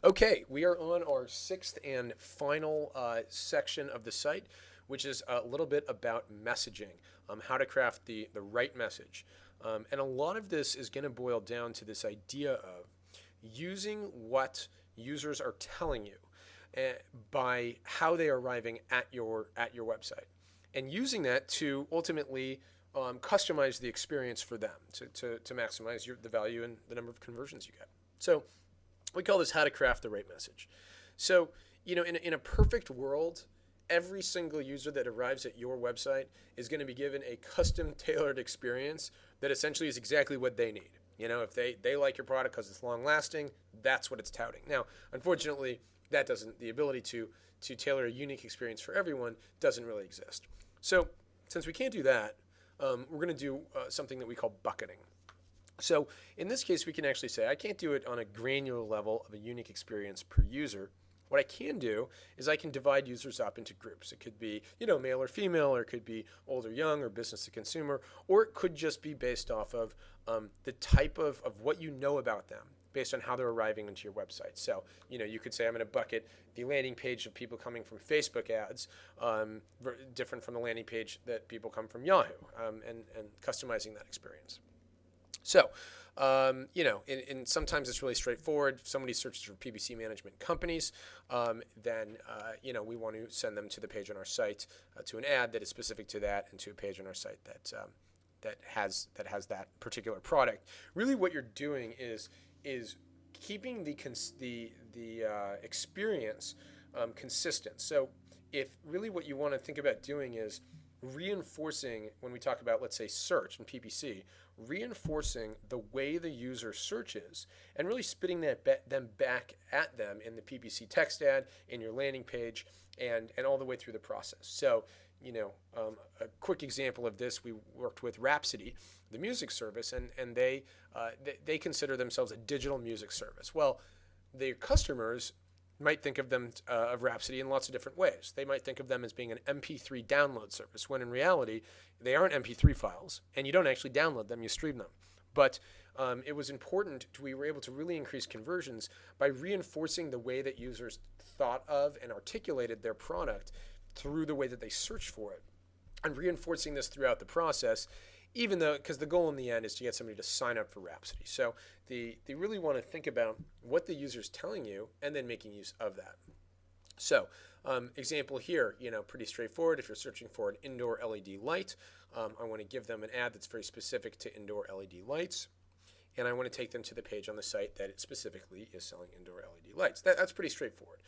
Okay, we are on our sixth and final section of the site, which is a little bit about messaging, how to craft the right message. And a lot of this is going to boil down to this idea of using what users are telling you uh, by how they are arriving at your website, and using that to ultimately customize the experience for them to maximize the value and the number of conversions you get. So we call this how to craft the right message. So, in a perfect world, every single user that arrives at your website is going to be given a custom tailored experience that essentially is exactly what they need. If they like your product because it's long lasting, that's what it's touting. Now, unfortunately, that doesn't, the ability to tailor a unique experience for everyone doesn't really exist. So, since we can't do that, we're going to do something that we call bucketing. So in this case, we can actually say, I can't do it on a granular level of a unique experience per user. What I can do is I can divide users up into groups. It could be, male or female, or it could be old or young, or business to consumer, or it could just be based off of the type of what you know about them, based on how they're arriving into your website. So, you could say I'm going to bucket the landing page of people coming from Facebook ads, different from the landing page that people come from Yahoo, and customizing that experience. So, and sometimes it's really straightforward. If somebody searches for PPC management companies, then, we want to send them to the page on our site, to an ad that is specific to that, and to a page on our site that has that particular product. Really, what you're doing is keeping the experience consistent. So, if really what you want to think about doing is reinforcing, when we talk about, let's say, search and PPC, reinforcing the way the user searches and really spitting them back at them in the PPC text ad, in your landing page, and all the way through the process. So, a quick example of this, we worked with Rhapsody, the music service, and they consider themselves a digital music service. Well, their customers might think of them of Rhapsody in lots of different ways. They might think of them as being an MP3 download service, when in reality they aren't MP3 files, and you don't actually download them; you stream them. But it was important. We were able to really increase conversions by reinforcing the way that users thought of and articulated their product through the way that they searched for it, and reinforcing this throughout the process. Even though, because the goal in the end is to get somebody to sign up for Rhapsody. So they really want to think about what the user's telling you and then making use of that. So example here, pretty straightforward. If you're searching for an indoor LED light, I want to give them an ad that's very specific to indoor LED lights. And I want to take them to the page on the site that it specifically is selling indoor LED lights. That's pretty straightforward.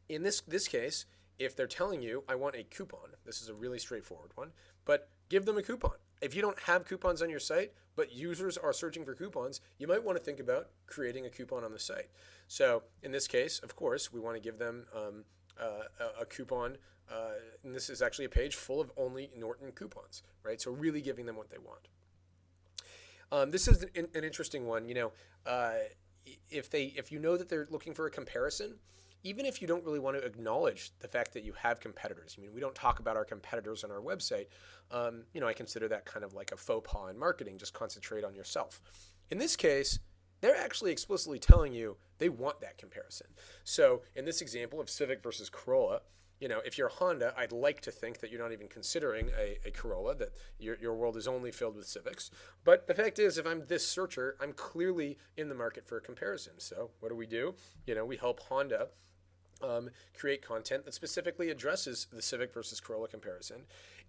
In this case, if they're telling you, I want a coupon, this is a really straightforward one, but give them a coupon. If you don't have coupons on your site, but users are searching for coupons, you might want to think about creating a coupon on the site. So in this case, of course, we want to give them a coupon, and this is actually a page full of only Norton coupons, right? So really giving them what they want. This is an interesting one. If you know that they're looking for a comparison, even if you don't really want to acknowledge the fact that you have competitors. I mean, we don't talk about our competitors on our website. I consider that kind of like a faux pas in marketing. Just concentrate on yourself. In this case, they're actually explicitly telling you they want that comparison. So in this example of Civic versus Corolla, if you're Honda, I'd like to think that you're not even considering a Corolla, that your world is only filled with Civics. But the fact is, if I'm this searcher, I'm clearly in the market for a comparison. So what do? We help Honda create content that specifically addresses the Civic versus Corolla comparison.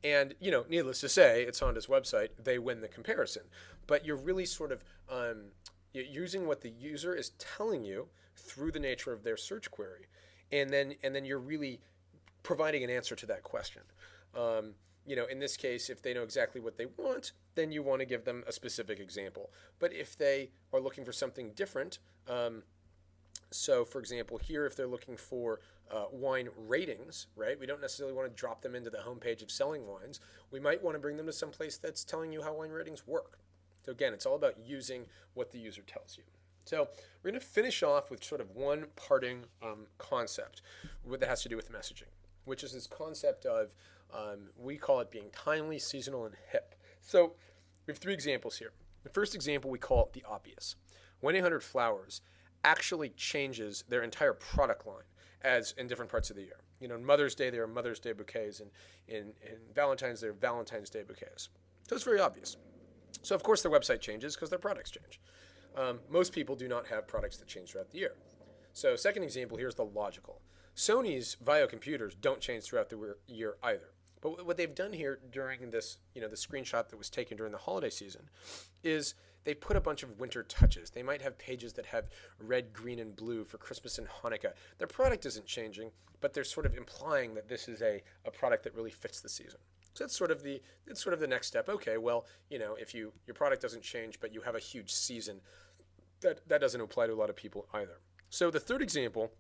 And, needless to say, it's Honda's website, they win the comparison. But you're really sort of using what the user is telling you through the nature of their search query. And then you're really providing an answer to that question. In this case, if they know exactly what they want, then you want to give them a specific example. But if they are looking for something different, so, for example, here, if they're looking for wine ratings, right, we don't necessarily want to drop them into the homepage of selling wines. We might want to bring them to some place that's telling you how wine ratings work. So, again, it's all about using what the user tells you. So, we're going to finish off with sort of one parting concept that has to do with messaging, which is this concept of, we call it being timely, seasonal, and hip. So, we have three examples here. The first example, we call it the obvious. 1-800-Flowers actually changes their entire product line as in different parts of the year. You know, on Mother's Day, there are Mother's Day bouquets, and in Valentine's, there are Valentine's Day bouquets. So it's very obvious. So, of course, their website changes because their products change. Most people do not have products that change throughout the year. So, second example here is the logical. Sony's VAIO computers don't change throughout the year either. But what they've done here during this, the screenshot that was taken during the holiday season, is they put a bunch of winter touches. They might have pages that have red, green, and blue for Christmas and Hanukkah. Their product isn't changing, but they're sort of implying that this is a product that really fits the season. So that's sort of the next step. Okay, well, if your product doesn't change, but you have a huge season, that doesn't apply to a lot of people either. So the third example,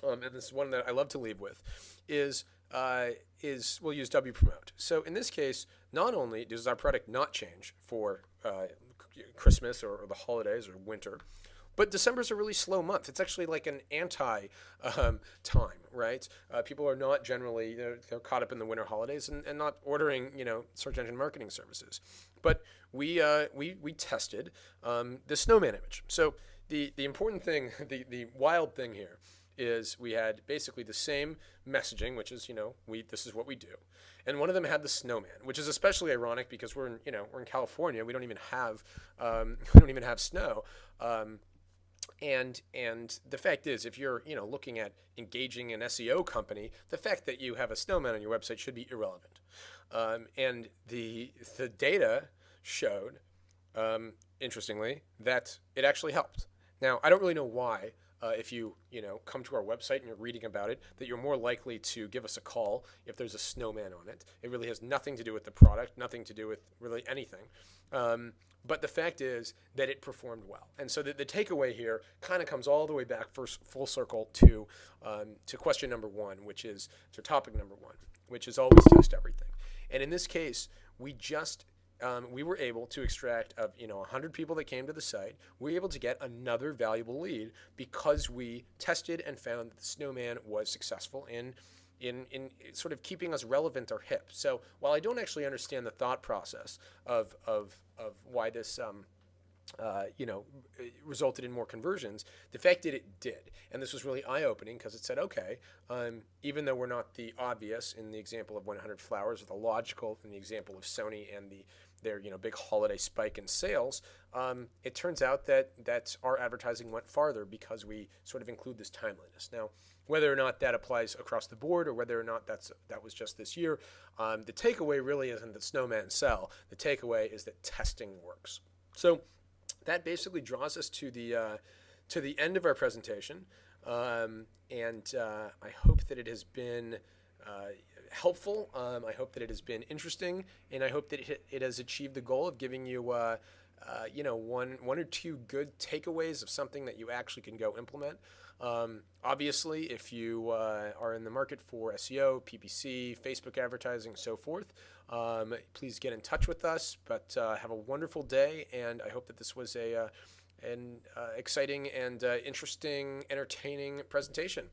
and this is one that I love to leave with, is we'll use Wpromote. So in this case, not only does our product not change for Christmas or the holidays or winter, but December's a really slow month. It's actually like an anti-time, right? People are not generally they're caught up in the winter holidays and not ordering search engine marketing services. But we tested the snowman image. So the important thing, the wild thing here is we had basically the same messaging, which is this is what we do, and one of them had the snowman, which is especially ironic because we're in California. We don't even have snow. And the fact is, if you're looking at engaging an SEO company, the fact that you have a snowman on your website should be irrelevant. And the data showed, interestingly, that it actually helped. Now, I don't really know why. If you come to our website and you're reading about it, that you're more likely to give us a call if there's a snowman on it. It really has nothing to do with the product, nothing to do with really anything. But the fact is that it performed well. And so the takeaway here kind of comes all the way back full circle to question number one, which is to topic number one, which is always test everything. And in this case, we were able to extract of 100 people that came to the site. We were able to get another valuable lead because we tested and found that the snowman was successful in sort of keeping us relevant or hip. So while I don't actually understand the thought process of why this resulted in more conversions, the fact that it did, and this was really eye-opening because it said, okay, even though we're not the obvious in the example of 100 Flowers, or the logical in the example of Sony and their big holiday spike in sales, it turns out that our advertising went farther because we sort of include this timeliness. Now, whether or not that applies across the board or whether or not that was just this year, the takeaway really isn't that snowmen sell. The takeaway is that testing works. So that basically draws us to the end of our presentation, and I hope that it has been helpful. I hope that it has been interesting, and I hope that it has achieved the goal of giving you one or two good takeaways of something that you actually can go implement. Obviously, if you are in the market for SEO, PPC, Facebook advertising, so forth, please get in touch with us. But have a wonderful day, and I hope that this was an exciting and interesting, entertaining presentation.